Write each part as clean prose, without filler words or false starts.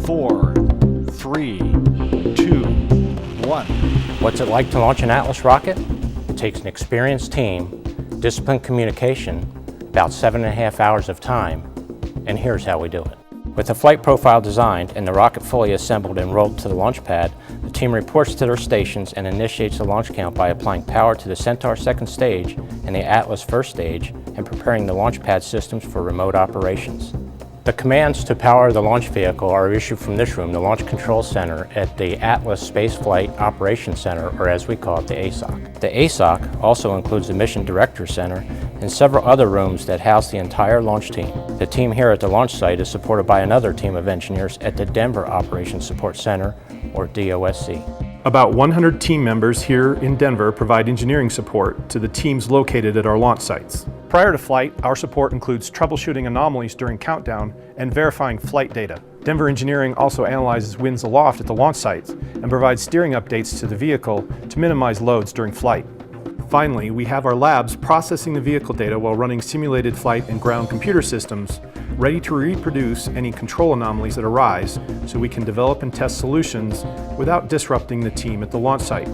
4, 3, 2, 1. What's it like to launch an Atlas rocket? It takes an experienced team, disciplined communication, about 7.5 hours of time, and here's how we do it. With the flight profile designed and the rocket fully assembled and rolled to the launch pad, the team reports to their stations and initiates the launch count by applying power to the Centaur second stage and the Atlas first stage and preparing the launch pad systems for remote operations. The commands to power the launch vehicle are issued from this room, the Launch Control Center at the Atlas Space Flight Operations Center, or as we call it, the ASOC. The ASOC also includes the Mission Director Center and several other rooms that house the entire launch team. The team here at the launch site is supported by another team of engineers at the Denver Operations Support Center, or DOSC. About 100 team members here in Denver provide engineering support to the teams located at our launch sites. Prior to flight, our support includes troubleshooting anomalies during countdown and verifying flight data. Denver Engineering also analyzes winds aloft at the launch sites and provides steering updates to the vehicle to minimize loads during flight. Finally, we have our labs processing the vehicle data while running simulated flight and ground computer systems, ready to reproduce any control anomalies that arise so we can develop and test solutions without disrupting the team at the launch site.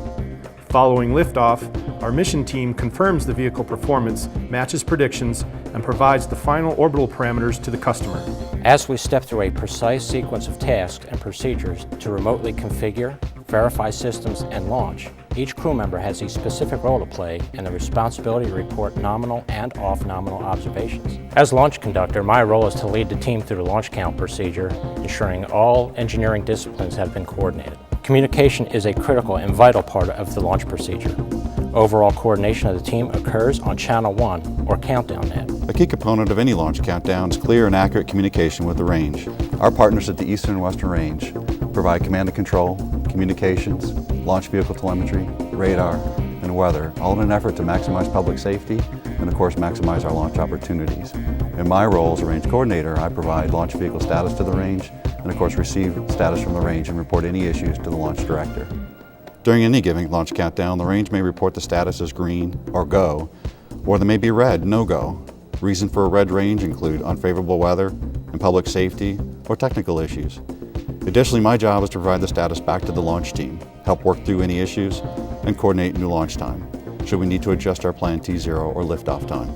Following liftoff, our mission team confirms the vehicle performance, matches predictions, and provides the final orbital parameters to the customer. As we step through a precise sequence of tasks and procedures to remotely configure, verify systems, and launch, each crew member has a specific role to play and the responsibility to report nominal and off-nominal observations. As launch conductor, my role is to lead the team through the launch count procedure, ensuring all engineering disciplines have been coordinated. Communication is a critical and vital part of the launch procedure. Overall coordination of the team occurs on Channel 1, or Countdown Net. A key component of any launch countdown is clear and accurate communication with the range. Our partners at the Eastern and Western Range provide command and control, communications, launch vehicle telemetry, radar, and weather, all in an effort to maximize public safety and, of course, maximize our launch opportunities. In my role as a range coordinator, I provide launch vehicle status to the range and, of course, receive status from the range and report any issues to the launch director. During any given launch countdown, the range may report the status as green or go, or they may be red, no go. Reason for a red range include unfavorable weather and public safety or technical issues. Additionally, my job is to provide the status back to the launch team, help work through any issues, and coordinate new launch time, should we need to adjust our planned T0 or liftoff time.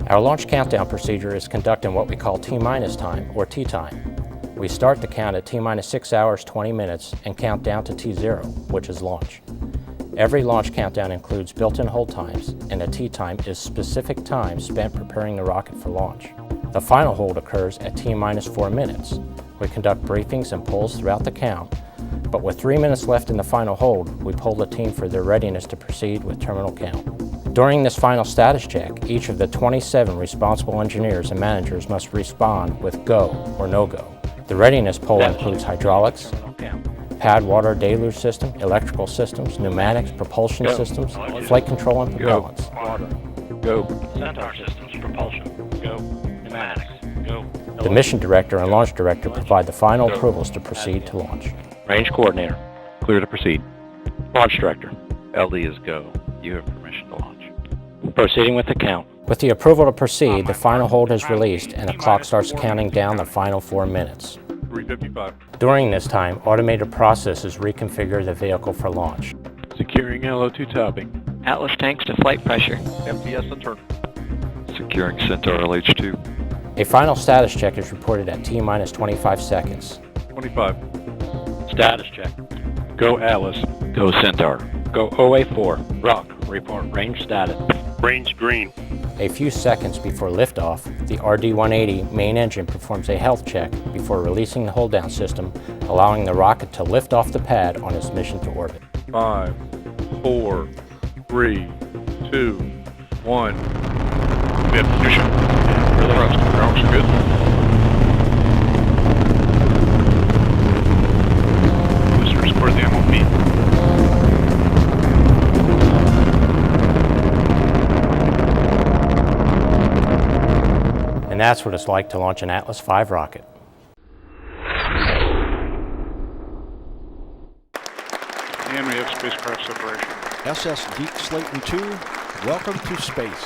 Our launch countdown procedure is conducted in what we call T- time, or T time. We start the count at T- 6 hours, 20 minutes and count down to T0, which is launch. Every launch countdown includes built-in hold times, and the T time is specific time spent preparing the rocket for launch. The final hold occurs at T- 4 minutes. We conduct briefings and polls throughout the count, but with 3 minutes left in the final hold, we poll the team for their readiness to proceed with terminal count. During this final status check, each of the 27 responsible engineers and managers must respond with go or no go. The readiness poll includes hydraulics, pad water deluge system, electrical systems, pneumatics, propulsion systems, flight control and propellants. Go. Centaur systems, propulsion. Go. Pneumatics. Go. The mission director and launch director provide the final approvals to proceed to launch. Range coordinator. Clear to proceed. Launch director. LD is go. You have permission to launch. Proceeding with the count. With the approval to proceed, the final hold is released and the clock starts counting down the final 4 minutes. 3:55. During this time, automated processes reconfigure the vehicle for launch. Securing LO2 topping. Atlas tanks to flight pressure. FPS internal. Securing Centaur LH2. A final status check is reported at T- 25 seconds. 25. Status check. Go Atlas. Go Centaur. Go OA4. Rock. Report range status. Range green. A few seconds before liftoff, the RD-180 main engine performs a health check before releasing the hold-down system, allowing the rocket to lift off the pad on its mission to orbit. 5, 4, 3, 2, 1. We have ignition. Really? Grounds are good. Boosters for the MOP. And that's what it's like to launch an Atlas V rocket. And we have spacecraft separation. SS Deke Slayton II, welcome to space.